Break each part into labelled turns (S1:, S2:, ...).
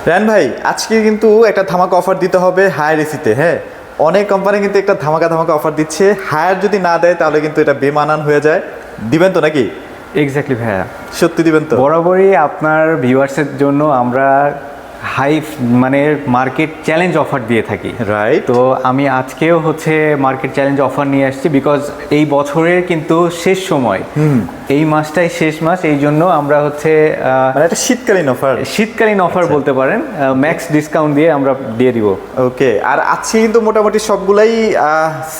S1: রায়হান ভাই, আজকে কিন্তু একটা ধামাকা অফার দিতে হবে হায়ার এসিতে। হ্যাঁ, অনেক কোম্পানি কিন্তু একটা ধামাকা ধামাকা অফার দিচ্ছে। হায়ার যদি না দেয় তাহলে কিন্তু এটা বেমানান হয়ে যায়। দিবেন তো নাকি?
S2: এক্স্যাক্টলি ভাইয়া,
S1: সত্যি দিবেন তো?
S2: বরাবরই আপনার ভিউয়ার্সের জন্য আমরা হাই মানে মার্কেট চ্যালেঞ্জ অফার দিয়ে থাকি।
S1: রাইট।
S2: তো আমি আজকেও হচ্ছে মার্কেট চ্যালেঞ্জ অফার নিয়ে আসছি, বিকজ এই বছরের কিন্তু শেষ সময়, এই মাসটাই শেষ মাস, এই জন্য আমরা হচ্ছে
S1: মানে একটা শীতকালীন অফার।
S2: শীতকালীন অফার বলতে পারেন, ম্যাক্স ডিসকাউন্ট দিয়ে আমরা দিয়ে দিব।
S1: ওকে, আর আজকে কিন্তু মোটামুটি সবগুলাই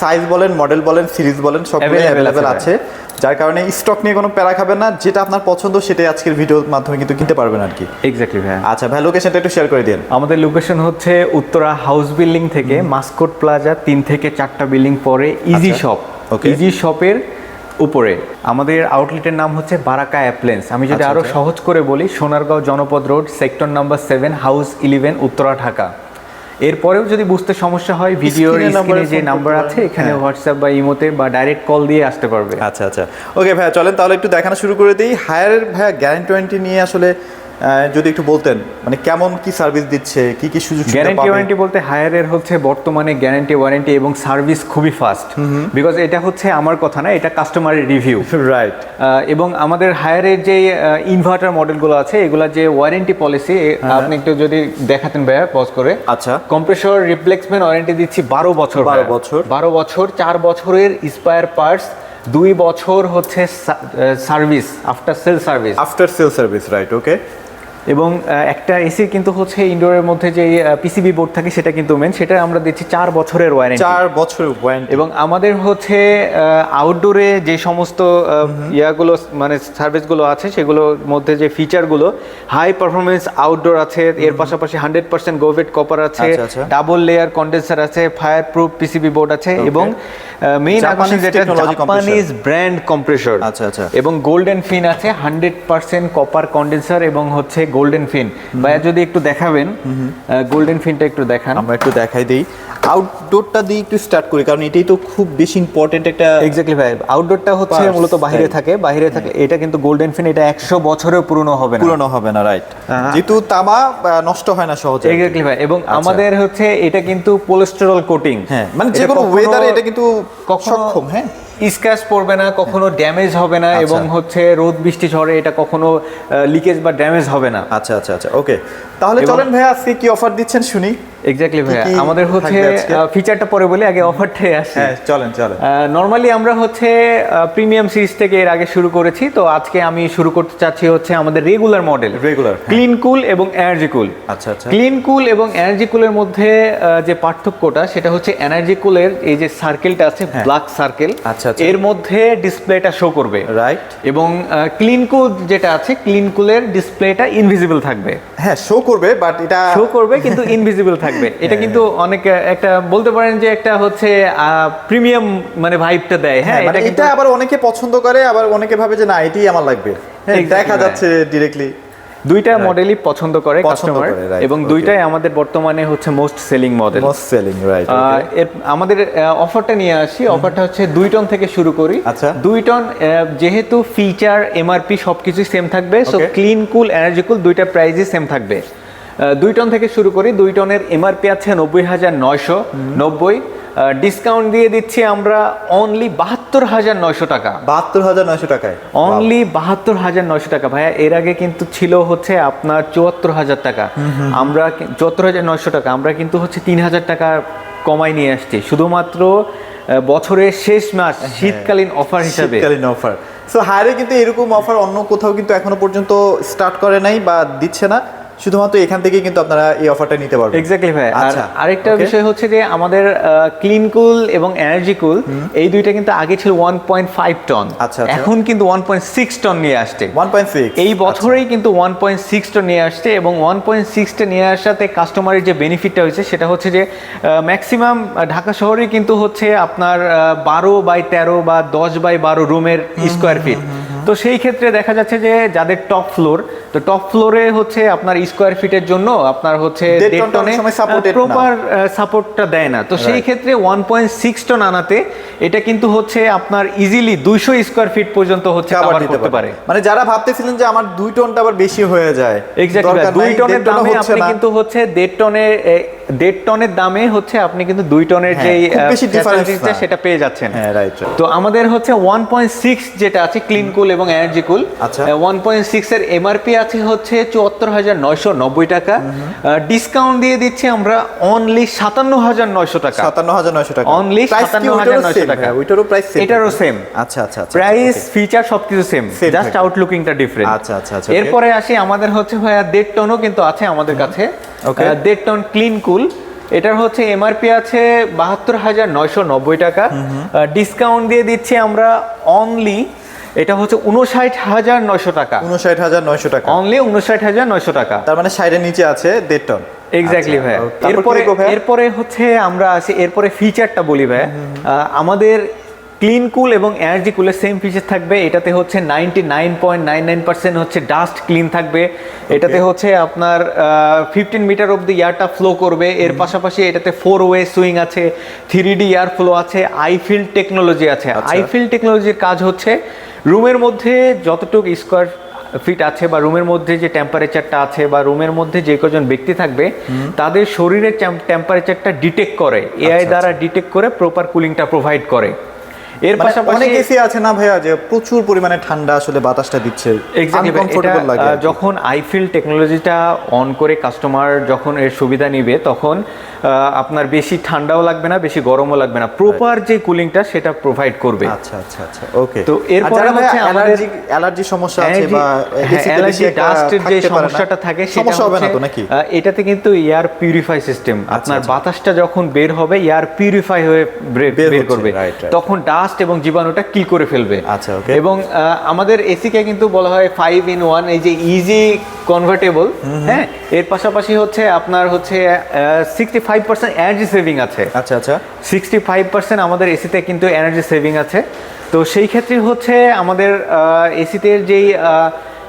S1: সাইজ বলেন, মডেল বলেন, সিরিজ বলেন, সবগুলাই অ্যাভেলেবেল আছে। যার কারণে স্টক নিয়ে কোনো প্যারা খাবেন না, যেটা আপনার পছন্দ সেটাই আজকের ভিডিওর মাধ্যমে কিন্তু কিনতে পারবেন আর কি।
S2: এক্স্যাক্টলি ভাইয়া।
S1: আচ্ছা ভাই, লোকেশনটা একটু শেয়ার করে দিন।
S2: আমাদের লোকেশন হচ্ছে উত্তরা হাউস বিল্ডিং থেকে মাস্কট প্লাজা 3 থেকে 4টা বিল্ডিং পরে ইজি শপ। ইজি শপের উপরে আমাদের আউটলেটের নাম হচ্ছে বারাকা অ্যাপ্লায়েন্স। আমি যদি আরো সহজ করে বলি, সোনারগাঁও জনপদ road, sector number 7, house 11, Uttara, Dhaka. এরপরেও যদি বুঝতে সমস্যা হয়, ভিডিওর স্ক্রিনে যে নাম্বার আছে এখানে হোয়াটসঅ্যাপ বা ইমোতে বা ডাইরেক্ট কল দিয়ে আসতে পারবে।
S1: আচ্ছা আচ্ছা, ওকে ভাইয়া, চলেন তাহলে একটু দেখানো শুরু করে দিই। হায়ার ভাইয়া গ্যারান্টি ওয়ারেন্টি নিয়ে আসলে যদি একটু বলতেন, মানে কেমন কি সার্ভিস দিচ্ছে, কি কি সুযোগ সুবিধা পাবে?
S2: গ্যারান্টি ওয়ারেন্টি বলতে হায়ারের হচ্ছে বর্তমানে গ্যারান্টি ওয়ারেন্টি এবং সার্ভিস খুবই ফাস্ট, বিকজ এটা হচ্ছে আমার কথা না, এটা কাস্টমারের রিভিউ।
S1: রাইট।
S2: এবং আমাদের হায়ারের যে ইনভার্টার মডেলগুলো আছে, এগুলা যে ওয়ারেন্টি পলিসি, আপনি একটু যদি দেখাতেন ভাইয়া পজ করে।
S1: আচ্ছা।
S2: কম্প্রেসর রিপ্লেসমেন্ট ওয়ারেন্টি দিচ্ছি 12 বছর। 12 বছর, 4 বছরের স্পায়ার পার্টস, 2 বছর হচ্ছে service, after sale service.
S1: Right, okay.
S2: এবং একটা এসির কিন্তু হচ্ছে ইনডোরের মধ্যে যে পিসিবি বোর্ড থাকে সেটা কিন্তু মেন, সেটা আমরা দিচ্ছি 4 বছরের ওয়ারেন্টি।
S1: 4 বছরের ওয়ারেন্টি।
S2: এবং আমাদের হচ্ছে আউটডোরে যে সমস্ত ইয়াগুলো মানে সার্ভিসগুলো আছে, সেগুলোর মধ্যে যে ফিচারগুলো, হাই পারফরমেন্স আউটডোর আছে, এর পাশাপাশি 100% গোভেট কপার আছে, ডাবল লেয়ার কন্ডেন্সার আছে, ফায়ার প্রুফ পিসিবি বোর্ড আছে, এবং মেইন আকর্ষণ যেটা জাপানিজ ব্র্যান্ড কম্প্রেসর।
S1: আচ্ছা আচ্ছা।
S2: এবং গোল্ডেন ফিন আছে, 100% কপার কন্ডেন্সার এবং হচ্ছে গোল্ডেন ফিন। ভাইয়া যদি একটু দেখাবেন গোল্ডেন ফিনটা একটু দেখান।
S1: আমরা একটু দেখাই দেই। আউটডোরটা দিয়ে একটু স্টার্ট করি, কারণ এটাই তো খুব বেশি ইম্পর্টেন্ট একটা।
S2: এক্স্যাক্টলি ভাই, আউটডোরটা হচ্ছে মূলত বাইরে থাকে। এটা কিন্তু গোল্ডেন ফিন, এটা 100 বছরেও পুরনো হবে না। রাইট,
S1: যেহেতু তামা নষ্ট হয় না সহজে।
S2: এক্স্যাক্টলি ভাই। এবং আমাদের হচ্ছে এটা কিন্তু পলিস্টারল কোটিং।
S1: হ্যাঁ, মানে যে কোনো ওয়েদারে এটা কিন্তু সক্ষম। হ্যাঁ,
S2: স্ক্র্যাচ পড়বে না, কখনো ড্যামেজ হবে না, এবং হচ্ছে রোদ বৃষ্টি ঝড়ে এটা কখনো লিকেজ বা ড্যামেজ হবে না।
S1: আচ্ছা আচ্ছা আচ্ছা, ওকে। তাহলে চলেন ভাইয়া, আজকে কি অফার দিচ্ছেন শুনি।
S2: এক্স্যাক্টলি ভাইয়া, আমাদের হচ্ছে ফিচারটা পরে বলি, আগে অফারটাই আসি।
S1: হ্যাঁ, চলেন।
S2: নরমালি আমরা হচ্ছে প্রিমিয়াম সিরিজ থেকে এর আগে শুরু করেছি, তো আজকে আমি শুরু করতে চাচ্ছি হচ্ছে আমাদের রেগুলার মডেল, ক্লিন কুল এবং এনার্জি কুল।
S1: আচ্ছা আচ্ছা।
S2: ক্লিন কুল এবং এনার্জি কুলের মধ্যে যে পার্থক্যটা, সেটা হচ্ছে এনার্জি কুলের এই যে সার্কেলটা আছে, ব্ল্যাক সার্কেল, এর মধ্যে ডিসপ্লেটা শো করবে।
S1: রাইট।
S2: এবং ক্লিন কুল যেটা আছে, ক্লিন কুলের ডিসপ্লেটা ইনভিজিবল থাকবে।
S1: হ্যাঁ, শো করবে, বাট এটা
S2: শো করবে কিন্তু ইনভিজিবল থাকবে। এটা কিন্তু অনেক একটা বলতে পারেন যে একটা হচ্ছে প্রিমিয়াম মানে ভাইবটা দেয়। হ্যাঁ,
S1: এটা আবার অনেকে পছন্দ করে, আবার অনেকে ভাবে যে না, এটাই আমার লাগবে। দেখা যাচ্ছে ডিরেক্টলি
S2: দুইটা মডেলই পছন্দ করে কাস্টমার, এবং দুইটাই আমাদের বর্তমানে হচ্ছে মোস্ট সেলিং মডেল।
S1: রাইট।
S2: আমাদের অফারটা নিয়ে আসি। অফারটা হচ্ছে 2 টন থেকে শুরু করি।
S1: আচ্ছা।
S2: 2 টন, যেহেতু ফিচার এমআরপি সবকিছু সেম থাকবে, সো ক্লিন কুল এনার্জি কুল দুইটা প্রাইসই সেম থাকবে। 2 টন থেকে শুরু করি। 2 টনের এমআরপি আছে 90,990। ডিসকাউন্ট দিয়ে দিচ্ছি আমরা অনলি 72,900 টাকা।
S1: 72,900 টাকায়,
S2: অনলি 72,900 টাকা। ভাইয়া, এর আগে কিন্তু ছিল হচ্ছে আপনার 74,000 টাকা। আমরা 74,900 টাকা, আমরা কিন্তু হচ্ছে 3,000 টাকা কমাই নিয়ে আসছি, শুধুমাত্র বছরের শেষ মাস শীতকালীন অফার হিসাবে।
S1: শীতকালীন অফার। সো হায়ারে কিন্তু এরকম অফার অন্য কোথাও কিন্তু এখনো পর্যন্ত স্টার্ট করে নাই বা দিচ্ছে না, শুধুমাত্র এখান থেকে কিন্তু আপনারা এই অফারটা নিতে পারবেন।
S2: এক্স্যাক্টলি ভাই। আর আরেকটা বিষয় হচ্ছে যে আমাদের ক্লিন কুল এবং এনার্জি কুল এই দুইটা কিন্তু আগে ছিল 1.5 টন, এখন কিন্তু 1.6 টন নিয়ে আসছে।
S1: 1.6
S2: এই বছরেই কিন্তু 1.6 টন নিয়ে আসছে। এবং 1.6 টা নিয়ে আসাতে কাস্টমারের যে বেনিফিটটা হয়েছে সেটা হচ্ছে যে ম্যাক্সিমাম ঢাকা শহরে কিন্তু হচ্ছে আপনার 12/13 বা 10/12 রুমের স্কোয়ার ফিট। তো সেই ক্ষেত্রে দেখা যাচ্ছে যে যাদের টপ ফ্লোর তো টপ ফ্লোরে হচ্ছে আপনার স্কোয়ার ফিটের জন্য আপনার হচ্ছে
S1: 1.5 টনের সময় supported না।
S2: প্রপার সাপোর্টটা দেয় না, তো সেই ক্ষেত্রে 1.6 টন আনাতে এটা কিন্তু হচ্ছে আপনার ইজিলি 200 স্কোয়ার ফিট পর্যন্ত হচ্ছে
S1: Cover
S2: কভার
S1: দিতে
S2: করতে পারে।
S1: মানে যারা ভাবতেছিলেন যে আমার 2 টনটা আবার বেশি হয়ে যায়,
S2: এক্স্যাক্টলি
S1: দরকার
S2: 2
S1: নাই,
S2: টনের
S1: 1.5 টনও
S2: দামে
S1: হচ্ছে
S2: আপনি
S1: না।
S2: কিন্তু হচ্ছে 1.5 টনের দামে হচ্ছে আপনি কিন্তু 2 টনের
S1: হ্যাঁ,
S2: যেই
S1: খুব বেশি difference
S2: facilities টা
S1: না।
S2: সেটা পেয়ে যাচ্ছেন।
S1: হ্যাঁ, রাইট।
S2: তো আমাদের হচ্ছে 1.6 যেটা আছে ক্লিন কুল এবং এনার্জি কুল,
S1: আচ্ছা।
S2: 1.6 এর এমআরপি আছে হচ্ছে 74,990 টাকা, ডিসকাউন্ট দিয়ে দিচ্ছি আমরা অনলি 57,900 টাকা।
S1: 57,900 টাকা।
S2: Only
S1: Price কি
S2: 57,900 টাকা।
S1: ওইটারও প্রাইস সেম?
S2: এটারও সেম।
S1: আচ্ছা আচ্ছা আচ্ছা।
S2: প্রাইস ফিচার সবকিছু সেম,
S1: Same
S2: জাস্ট
S1: থাকে।
S2: আউটলুকিংটা ডিফারেন্ট।
S1: আচ্ছা, আচ্ছা, আচ্ছা,
S2: এরপরে আসি আমাদের হচ্ছে ভাইয়া 1.5 টনও কিন্তু আছে আমাদের কাছে।
S1: Okay.
S2: 1.5 টন ক্লিন কুল, এটার হচ্ছে এমআরপি আছে 72,990 টাকা, ডিসকাউন্ট দিয়ে দিচ্ছি আমরা অনলি, এটা হচ্ছে 59,900 টাকা,
S1: 59,900 টাকা।
S2: অনলি 59,900 টাকা।
S1: তার মানে সাইডের নিচে আছে 1.5 টন।
S2: এক্স্যাক্টলি
S1: আচ্ছা,
S2: ভাইয়া।
S1: তারপর কি
S2: এরপরে
S1: দেখবো ভাইয়া?
S2: এরপরে হচ্ছে আমরা আসি, এরপরে ফিচারটা বলি ভাইয়া। আমাদের ক্লিন কুল এবং এনার্জি কুলের সেম ফিচার থাকবে। এটাতে হচ্ছে 99.99% হচ্ছে ডাস্ট ক্লিন থাকবে। এটাতে হচ্ছে আপনার 15 মিটার অব্দি এয়ারটা ফ্লো করবে। এর পাশাপাশি এটাতে 4 ওয়ে সুইং আছে, 3D এয়ার ফ্লো আছে, আইফিল টেকনোলজি আছে।
S1: আচ্ছা।
S2: আইফিল টেকনোলজির কাজ হচ্ছে রুমের মধ্যে যতটুকু স্কোয়ার ফিট আছে বা রুমের মধ্যে যে টেম্পারেচারটা আছে বা রুমের মধ্যে যে কজন ব্যক্তি থাকবে তাদের শরীরের টেম্পারেচারটা ডিটেক্ট করে, এআই দ্বারা ডিটেক্ট করে প্রপার কুলিংটা প্রোভাইড করে। এর
S1: মানে
S2: পাশাপাশি
S1: অনেক এসি আছে না ভাইয়া যে প্রচুর পরিমাণে ঠান্ডা আসলে বাতাসটা দিচ্ছে, আনকমফোর্টেবল লাগে আর কি।
S2: যখন আইফিল টেকনোলজিটা অন করে কাস্টমার যখন এর সুবিধা নিবে তখন আপনার বেশি ঠান্ডাও লাগবে না, বেশি গরমও লাগবে না, প্রপার যে কুলিংটা সেটা প্রোভাইড করবে।
S1: আচ্ছা আচ্ছা আচ্ছা, ওকে।
S2: তো এরপরে হচ্ছে আমাদের
S1: অ্যালার্জি সমস্যা আছে বা
S2: অ্যালার্জি ডাস্টের যে সমস্যাটা থাকে সেটা
S1: সমস্যা হবে না
S2: হচ্ছে
S1: তো নাকি?
S2: এটাতে কিন্তু এয়ার পিউরিফাই সিস্টেম, আপনার বাতাসটা যখন বের হবে এয়ার পিউরিফাই হয়ে বের
S1: হচ্ছে,
S2: করবে,
S1: right, right.
S2: তখন ডাস্ট এবং জীবাণুটা কিল করে ফেলবে।
S1: আচ্ছা, okay.
S2: এবং আমাদের এসিকে কিন্তু বলা হয় 5-in-1, এই যে ইজি কনভার্টেবল। হ্যাঁ, এর পাশাপাশি হচ্ছে আপনার হচ্ছে 65% এনার্জি সেভিং আছে।
S1: আচ্ছা আচ্ছা।
S2: 65% আমাদের এসিতে কিন্তু এনার্জি সেভিং আছে। তো সেই ক্ষেত্রে হচ্ছে আমাদের এসিতে যেই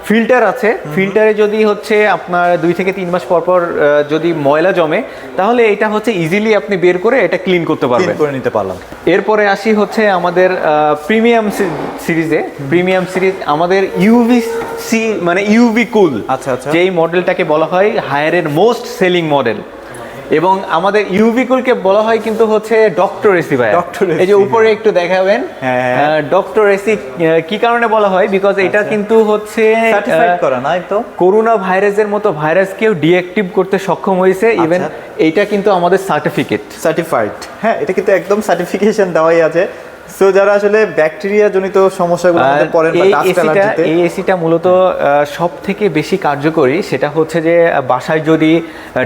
S2: ফিল্টার আছে, ফিল্টারে যদি হচ্ছে আপনার 2 থেকে 3 মাস পর পর যদি ময়লা জমে তাহলে এটা হচ্ছে ইজিলি আপনি বের করে এটা ক্লিন করতে
S1: ক্লিন
S2: পারবেন।
S1: করে নিতে পারলাম।
S2: এরপরে আসি হচ্ছে আমাদের প্রিমিয়াম সিরিজে। প্রিমিয়াম সিরিজ আমাদের ইউভিসি মানে ইউভি কুল,
S1: আচ্ছা, আচ্ছা।
S2: যেই মডেলটাকে বলা হয় হায়ারের মোস্ট সেলিং মডেল। এবং আমাদের ইউভি কুলকে বলা হয় কিন্তু হচ্ছে ডক্টর এসি ভাই।
S1: Dr. AC,
S2: এই যে উপরে একটু দেখাবেন,
S1: হ্যাঁ।
S2: ডক্টর এসি কি কারণে বলা হয়, বিকজ এটা কিন্তু হচ্ছে
S1: সার্টিফাইড করা না তো?
S2: করোনা ভাইরাসের মতো ভাইরাসকেও ডিঅ্যাক্টিভ করতে সক্ষম হয়েছে। ইভেন এইটা কিন্তু আমাদের সার্টিফিকেট।
S1: সার্টিফাইড, হ্যাঁ, এটা কিন্তু একদম সার্টিফিকেশন দেওয়াই আছে। সো যারা আসলে ব্যাকটেরিয়া জনিত সমস্যাগুলো মধ্যে পড়েন বা ডাস্ট অ্যালার্জিতে,
S2: এই এসিটা মূলত সব থেকে বেশি কার্যকরী সেটা হচ্ছে যে বাসায় যদি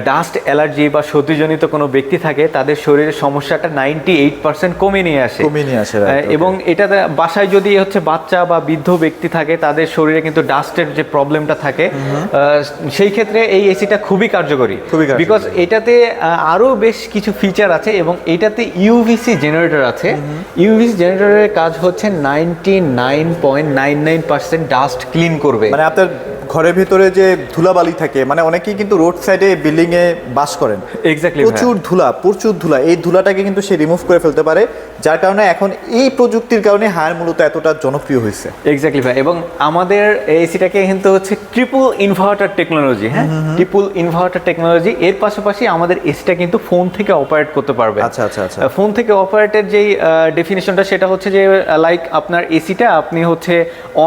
S2: ডাস্ট অ্যালার্জি বা সর্দিজনিত কোনো ব্যক্তি থাকে তাদের শরীরের সমস্যাটা 98% কমে নিয়ে আসে।
S1: right,
S2: এবং এটা বাসায় যদি হচ্ছে বাচ্চা বা বৃদ্ধ ব্যক্তি থাকে তাদের শরীরে কিন্তু ডাস্টের যে প্রবলেমটা থাকে, সেই ক্ষেত্রে এই এসিটা খুবই কার্যকরী। বিকজ এটাতে আরও বেশ কিছু ফিচার আছে এবং এটাতে ইউভিসি জেনারেটর আছে। ইউভিসি জেনারেটরের কাজ হচ্ছে 99.99% ডাস্ট ক্লিন করবে।
S1: মানে আপনার ঘরের ভিতরে যে ধুলাবালি থাকে, মানে অনেকেই কিন্তু রোড সাইডে বিল্ডিং এ বাস করেন,
S2: এক্স্যাক্টলি
S1: প্রচুর ধুলা, এই ধুলাটাকে কিন্তু সে রিমুভ করে ফেলতে পারে, যার কারণে এখন এই প্রযুক্তির কারণে হায়ার মূলত এতটা জনপ্রিয় হয়েছে।
S2: এক্স্যাক্টলি ভাই। এবং আমাদের এসিটাকে কিন্তু হচ্ছে ট্রিপল ইনভার্টার টেকনোলজি, হ্যাঁ, ট্রিপল ইনভার্টার টেকনোলজি। এর পাশাপাশি আমাদের এসিটা কিন্তু ফোন থেকে অপারেট করতে পারবে।
S1: আচ্ছা আচ্ছা আচ্ছা।
S2: ফোন থেকে অপারেটের যেই ডেফিনেশনটা সেটা হচ্ছে যে লাইক আপনার এসিটা আপনি হচ্ছে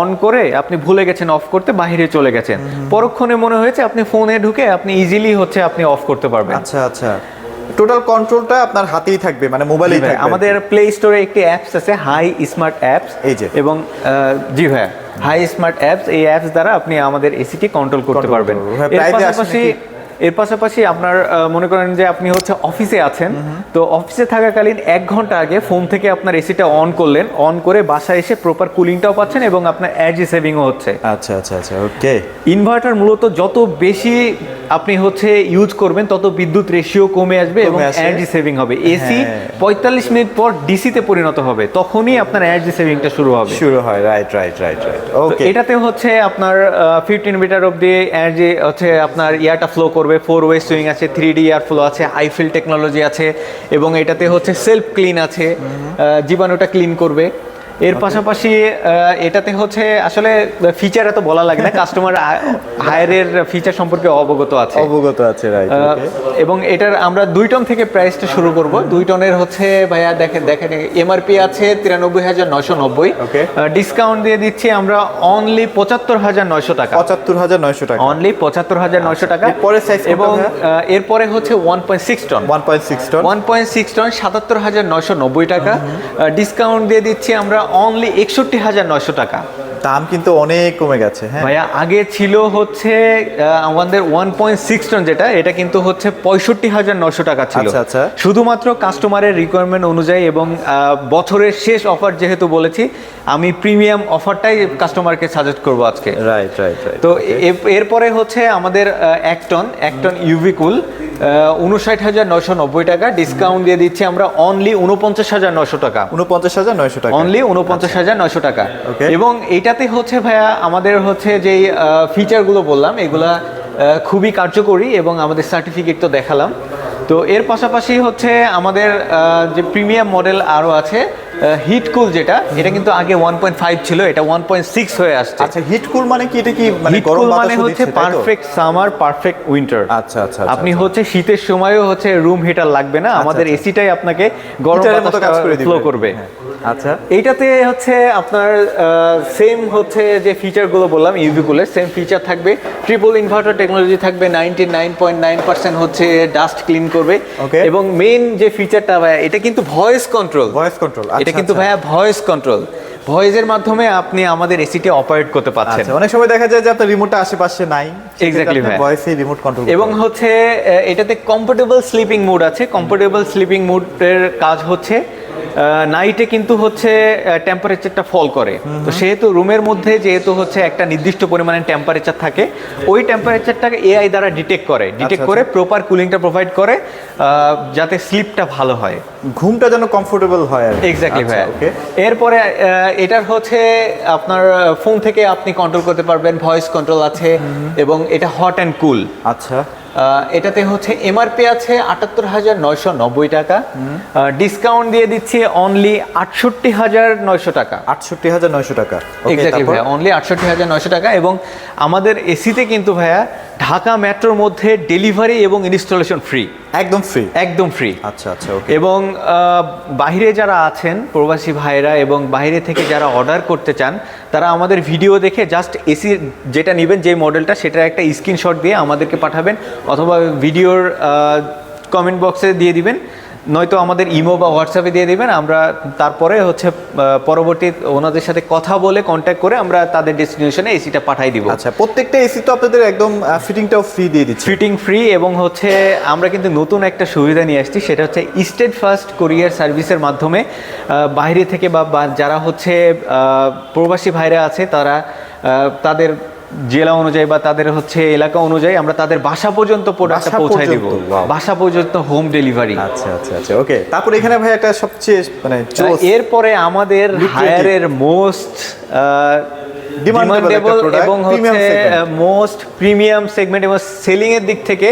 S2: অন করে আপনি ভুলে গেছেন অফ করতে, বাইরে চলে গেছেন, পরক্ষণে মনে হয়েছে আপনি ফোনে ঢুকে আপনি ইজিলি হচ্ছে আপনি অফ করতে পারবেন।
S1: আচ্ছা আচ্ছা, টোটাল কন্ট্রোলটা আপনার হাতেই থাকবে, মানে মোবাইলেই থাকবে।
S2: আমাদের প্লে স্টোরে একটি অ্যাপস আছে, হাই স্মার্ট অ্যাপস,
S1: এই যে,
S2: এবং জি ভাইয়া, হাই স্মার্ট অ্যাপস, এই অ্যাপস দ্বারা আপনি আমাদের এসিকে কন্ট্রোল করতে পারবেন। এর পাশাপাশি এর পাশাপাশি আপনার মনে করেন যে আপনি হচ্ছে অফিসে আছেন, তো অফিসে থাকাকালীন 1 ঘন্টা আগে ফোন থেকে আপনার এসিটা অন করলেন, অন করে বাসায় এসে প্রপার কুলিংটাও পাচ্ছেন এবং আপনার এনার্জি সেভিংও হচ্ছে।
S1: আচ্ছা আচ্ছা আচ্ছা, ওকে।
S2: ইনভার্টার মূলত যত বেশি আপনি হচ্ছে ইউজ করবেন তত বিদ্যুৎ রেশিও কমে আসবে এবং এনার্জি সেভিং হবে। এসি 45 মিনিট পর ডিসিতে পরিণত হবে, তখনই আপনার এনার্জি সেভিংটা শুরু
S1: হয়। রাইট রাইট রাইট রাইট, ওকে।
S2: এটাতে হচ্ছে আপনার 15 মিটার অবধি এনার্জি হচ্ছে আপনার ইয়ারটা ফ্লো করবে, 4 ওয়ে সুইং আছে, 3D এয়ার ফ্লো আছে, আইফিল টেকনোলজি আছে এবং এটাতে হচ্ছে সেলফ ক্লিন আছে, জীবাণুটা ক্লিন করবে। এর পাশাপাশি এটাতে হচ্ছে আসলে ফিচার এত বলা লাগে না, কাস্টমার হায়ারের ফিচার সম্পর্কে অবগত আছে,
S1: রাইট।
S2: এবং এটার আমরা 2 টন থেকে প্রাইসটা শুরু করব। 2 টনের হচ্ছে ভাইয়া দেখেন এমআরপি আছে 93,990,
S1: ওকে।
S2: ডিসকাউন্ট দিয়ে দিচ্ছি আমরা অনলি 75,900 টাকা,
S1: 75,900 টাকা,
S2: অনলি 75,900 টাকা।
S1: এরপরে সাইজ
S2: এবং এরপরে হচ্ছে 1.6 টন,
S1: 1.6 টন,
S2: 1.6 টন 77,990 টাকা, ডিসকাউন্ট দিয়ে দিচ্ছি আমরা অনলি 61,900 টাকা।
S1: দাম কিন্তু অনেক কমে গেছে। হ্যাঁ
S2: ভাইয়া, আগে ছিল হচ্ছে আমাদের 1.6 টন যেটা, এটা কিন্তু হচ্ছে 65,900 টাকা ছিল।
S1: আচ্ছা আচ্ছা,
S2: শুধুমাত্র কাস্টমারের রিকোয়ারমেন্ট অনুযায়ী এবং বছরের শেষ অফার যেহেতু বলেছি, আমি প্রিমিয়াম অফারটাই কাস্টমারকে সাজেস্ট করব আজকে।
S1: Right right right.
S2: তো এরপরে হচ্ছে আমাদের 1 টন ইউভি কুল 59,990 টাকা, ডিসকাউন্ট দিয়ে দিচ্ছি আমরা অনলি 49,900 টাকা,
S1: 49,900 টাকা,
S2: অনলি 49,900 টাকা।
S1: Okay.
S2: এবং এইটাতে হচ্ছে ভাইয়া আমাদের হচ্ছে যেই ফিচারগুলো বললাম এগুলা খুবই কার্যকরী এবং আমাদের সার্টিফিকেট তো দেখালাম। তো এর পাশাপাশি হচ্ছে আমাদের যে প্রিমিয়াম মডেল আরও আছে, হিট কুল যেটা, এটা কিন্তু আগে 1.5 ছিল, এটা 1.6 হয়ে আসছে।
S1: আচ্ছা, হিট কুল মানে কি? এটা কি মানে
S2: হিট
S1: গরম
S2: কুল
S1: বাতাস
S2: মানে হচ্ছে
S1: দিচ্ছে, তাই তো?
S2: Perfect summer, perfect winter.
S1: আচ্ছা আচ্ছা,
S2: আপনি হচ্ছে শীতের সময়ও হচ্ছে রুম হিটার লাগবে না, আমাদের এসিটাই আপনাকে গরম বাতাস ফ্লো করবে।
S1: আচ্ছা,
S2: এইটাতে হচ্ছে আপনার সেম হচ্ছে যে ফিচারগুলো বললাম ইউভি কুলের সেম ফিচার থাকবে, ট্রিপল ইনভার্টার টেকনোলজি থাকবে, 99.9% হচ্ছে ডাস্ট ক্লিন করবে।
S1: Okay.
S2: এবং মেইন যে ফিচারটা ভাইয়া, এটা কিন্তু ভয়েস কন্ট্রোল, এটা কিন্তু ভাইয়া ভয়েস কন্ট্রোল, ভয়েসের মাধ্যমে আপনি আমাদের এসিটি অপারেট করতে পারছেন।
S1: অনেক সময় দেখা যায় যে আপনার রিমোটটা আশেপাশে নাই,
S2: এক্স্যাক্টলি ভাই,
S1: ভয়েসে রিমোট কন্ট্রোল।
S2: এবং হচ্ছে এটাতে কমফোর্টেবল স্লিপিং মুড আছে। কমফোর্টেবল স্লিপিং মুডের কাজ হচ্ছে নাইটে কিন্তু হচ্ছে টেম্পারেচারটা ফল করে, তো সেহেতু রুমের মধ্যে যেহেতু হচ্ছে একটা নির্দিষ্ট পরিমাণে টেম্পারেচার থাকে, ওই টেম্পারেচারটাকে এআই দ্বারা ডিটেক্ট করে প্রপার কুলিংটা প্রোভাইড করে যাতে স্লিপটা ভালো হয়,
S1: ঘুমটা যেন কমফোর্টেবল হয়।
S2: এক্স্যাক্টলি ভাই।
S1: ওকে।
S2: এরপরে এটার হচ্ছে আপনার ফোন থেকে আপনি কন্ট্রোল করতে পারবেন, ভয়েস কন্ট্রোল আছে এবং এটা হট অ্যান্ড কুল।
S1: আচ্ছা,
S2: এটাতে হচ্ছে এমআরপি আছে 78,990 টাকা, ডিসকাউন্ট দিয়ে দিচ্ছি অনলি 68,900 টাকা,
S1: 68,900 টাকা।
S2: এক্স্যাক্টলি ভাইয়া, অনলি 68,900 টাকা। এবং আমাদের এসিতে কিন্তু ভাইয়া ঢাকা মেট্রোর মধ্যে ডেলিভারি এবং ইনস্টলেশন ফ্রি, একদম ফ্রি।
S1: আচ্ছা আচ্ছা, ওকে।
S2: এবং বাইরে যারা আছেন প্রবাসী ভাইরা এবং বাইরে থেকে যারা অর্ডার করতে চান, তারা আমাদের ভিডিও দেখে জাস্ট এসি যেটা নেবেন, যে মডেলটা, সেটার একটা স্ক্রিনশট দিয়ে আমাদেরকে পাঠাবেন, অথবা ভিডিওর কমেন্ট বক্সে দিয়ে দিবেন, নয়তো আমাদের ইমো বা হোয়াটসঅ্যাপে দিয়ে দিবেন। আমরা তারপরে হচ্ছে পরবর্তী ওনাদের সাথে কথা বলে কন্ট্যাক্ট করে আমরা তাদের ডেস্টিনেশনে এসিটা পাঠাই দিব।
S1: আচ্ছা, প্রত্যেকটা এসি তো আপনাদের একদম ফিটিংটাও ফ্রি দিয়ে দিচ্ছি।
S2: ফিটিং ফ্রি, এবং হচ্ছে আমরা কিন্তু নতুন একটা সুবিধা নিয়ে আসছি, সেটা হচ্ছে স্টেট ফার্স্ট কুরিয়ার সার্ভিসের মাধ্যমে বাইরে থেকে বা যারা হচ্ছে প্রবাসী ভাইরা আছে, তারা তাদের জেলা অনুযায়ী বা তাদের হচ্ছে এলাকা অনুযায়ী আমরা তাদের বাসা পর্যন্ত প্রোডাক্টটা পৌঁছায় দিব, বাসা পর্যন্ত হোম ডেলিভারি।
S1: আচ্ছা আচ্ছা আচ্ছা, ওকে। তারপর এখানে ভাই একটা সবচেয়ে মানে
S2: এরপরে আমাদের হায়ারের মোস্ট ডিমান্ডেবল এবং হচ্ছে মোস্ট প্রিমিয়াম সেগমেন্ট এবং সেলিং এর দিক থেকে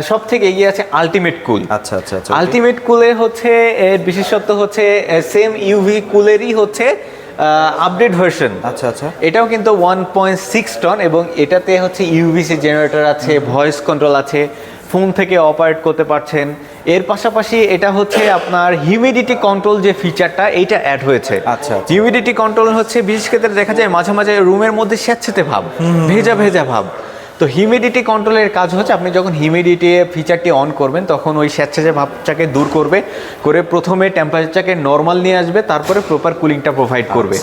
S2: সব থেকে এগিয়ে আছে আলটিমেট কুল।
S1: আচ্ছা আচ্ছা আচ্ছা,
S2: আলটিমেট কুলে হচ্ছে এর বিশেষত্ব হচ্ছে সেম ইউভি কুলেরই হচ্ছে আপডেট ভার্সন।
S1: আচ্ছা আচ্ছা,
S2: এটাও কিন্তু 1.6 টন এবং এটাতে হচ্ছে ইউভিসি জেনারেটর আছে, ভয়েস কন্ট্রোল আছে, ফোন থেকে অপারেট করতে পারছেন। এর পাশাপাশি এটা হচ্ছে আপনার হিউমিডিটি কন্ট্রোল যে ফিচারটা, এইটা অ্যাড হয়েছে।
S1: আচ্ছা,
S2: হিউমিডিটি কন্ট্রোল হচ্ছে বিশেষ ক্ষেত্রে দেখা যায় মাঝে মাঝে রুমের মধ্যে স্যাঁতস্যাঁতে ভাব, ভেজা ভেজা ভাব, তো হিউমিডিটি কন্ট্রোলের কাজ হচ্ছে আপনি যখন হিউমিডিটি ফিচারটি অন করবেন তখন ওই স্যাঁতসেঁতে ভাবটাকে দূর করে প্রথমে টেম্পারেচারটাকে নর্মাল নিয়ে আসবে, তারপরে প্রপার কুলিংটা প্রোভাইড করবে।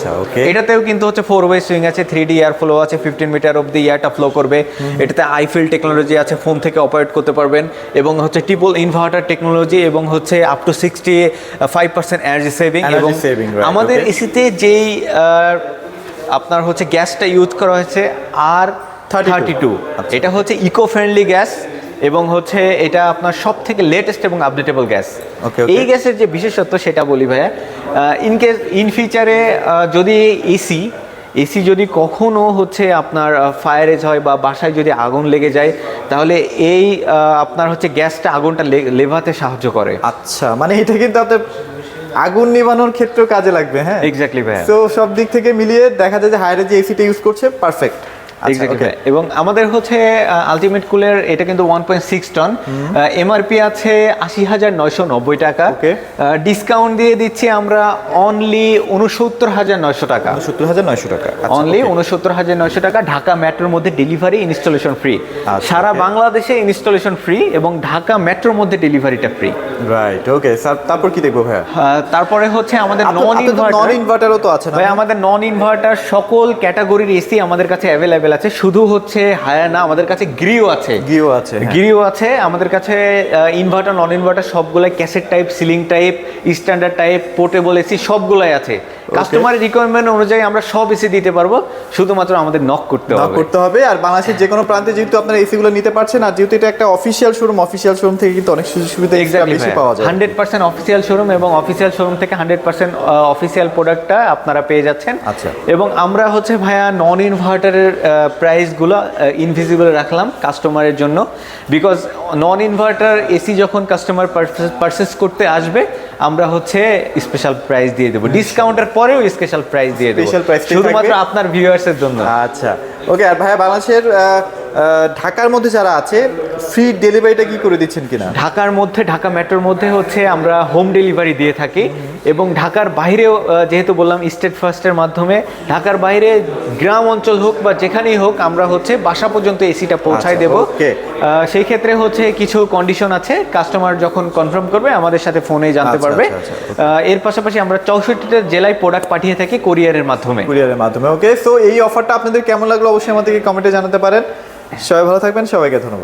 S2: এটাতেও কিন্তু হচ্ছে 4 ওয়ে সুইং আছে, 3D এয়ার ফ্লো আছে, 15 মিটার অব্দি এয়ারটা ফ্লো করবে। এটাতে আইফিল টেকনোলজি আছে, ফোন থেকে অপারেট করতে পারবেন, এবং হচ্ছে ট্রিপল ইনভার্টার টেকনোলজি, এবং হচ্ছে আপ টু 65% এনার্জি সেভিং। এবং আমাদের এসিতে যেই আপনার হচ্ছে গ্যাসটা ইউজ করা হয়েছে R32, এটা হচ্ছে ইকো ফ্রেন্ডলি গ্যাস, এবং হচ্ছে এটা আপনার সব থেকে লেটেস্ট এবং আপডেটেবল গ্যাস। এই গ্যাসের যে বিশেষত্ব সেটা বলি ভাইয়া, ইন ফিউচারে যদি এসি যদি কখনো হচ্ছে আপনার ফায়ারেজ হয় বা বাসায় যদি আগুন লেগে যায়, তাহলে এই আপনার হচ্ছে গ্যাসটা আগুনটা লেভাতে সাহায্য করে।
S1: আচ্ছা, মানে এটা কিন্তু আপনার আগুন নিভানোর ক্ষেত্রেও কাজে লাগবে। হ্যাঁ,
S2: এক্স্যাক্টলি ভাইয়া।
S1: তো সব দিক থেকে মিলিয়ে দেখা যায় যে হায়ারে যে এসিটা ইউজ করছে পারফেক্ট।
S2: এবং আমাদের হচ্ছে আলটিমেট কুলের এটা কিন্তু 1.6 টন, এমআরপি আছে 80,990 টাকা, ডিসকাউন্ট দিয়ে দিচ্ছি আমরা অনলি 69,900 টাকা।
S1: 69,900 টাকা,
S2: অনলি 69,900 টাকা। ঢাকা মেট্রোর মধ্যে ডেলিভারি, ইনস্টলেশন ফ্রি, সারা বাংলাদেশে ইনস্টলেশন ফ্রি, এবং ঢাকা মেট্রোর মধ্যে ডেলিভারিটা ফ্রি।
S1: Right, okay sir. তারপর কি দেখবো ভাইয়া?
S2: তারপরে হচ্ছে আমাদের নন
S1: ইনভার্টারও তো আছে না
S2: ভাই? আমাদের নন ইনভার্টার সকল ক্যাটাগরির এসি আমাদের কাছে অ্যাভেলেবেল আছে, শুধু হচ্ছে হায়ার না, আমাদের কাছে গ্রিও আছে। আমাদের কাছে ইনভার্টার নন ইনভার্টার সবগুলাই, cassette type, ceiling type, standard type, portable AC সবগুলাই আছে। কাস্টমারের রিকোয়ারমেন্ট অনুযায়ী আমরা সব এসি দিতে পারবো, শুধুমাত্র আমাদের নক করতে হবে।
S1: আর বাংলাদেশের যে কোনো প্রান্তে যেহেতু আপনারা এসি গুলো নিতে পারছেন, আর যেহেতু এটা একটা অফিসিয়াল শোরুম থেকে কিন্তু অনেক সুযোগ সুবিধা বেশি পাওয়া যায়।
S2: 100% অফিসিয়াল শোরুম, এবং অফিসিয়াল শোরুম থেকে 100% অফিসিয়াল প্রোডাক্টটা আপনারা পেয়ে যাচ্ছেন।
S1: আচ্ছা,
S2: এবং আমরা হচ্ছে ভাইয়া নন ইনভার্টারের প্রাইসগুলো ইনভিজিবল রাখলাম কাস্টমারের জন্য, বিকজ নন ইনভার্টার এসি যখন কাস্টমার পারচেস করতে আসবে, আমরা হচ্ছে স্পেশাল প্রাইস দিয়ে দেবো, ডিসকাউন্টের পরেও স্পেশাল প্রাইস দিয়ে দেবো, শুধুমাত্র আপনার ভিউয়ার্সের জন্য।
S1: আচ্ছা, ওকে। আর ভাইয়া বাংলাদেশের ঢাকার মধ্যে যারা আছে, ফ্রি ডেলিভারিটা কি করে দিচ্ছেন কিনা?
S2: ঢাকার মধ্যে, ঢাকা মেট্রোর মধ্যে হচ্ছে আমরা হোম ডেলিভারি দিয়ে থাকি, এবং ঢাকার বাইরেও যেহেতু বললাম স্টেট ফার্স্টের মাধ্যমে, ঢাকার বাইরে গ্রাম অঞ্চল হোক বা যেখানেই হোক, আমরা হচ্ছে বাসা পর্যন্ত এসিটা পৌঁছায় দেব। সেই ক্ষেত্রে হচ্ছে কিছু কন্ডিশন আছে, কাস্টমার যখন কনফার্ম করবে আমাদের সাথে ফোনে জানতে পারবে। এর পাশাপাশি আমরা 64টা জেলায় প্রোডাক্ট পাঠিয়ে থাকি কুরিয়ারের মাধ্যমে।
S1: ওকে, সো এই অফারটা আপনাদের কেমন লাগলো অবশ্যই আমাদেরকে কমেন্টে জানাতে পারেন। সবাই ভালো থাকবেন, সবাইকে ধন্যবাদ।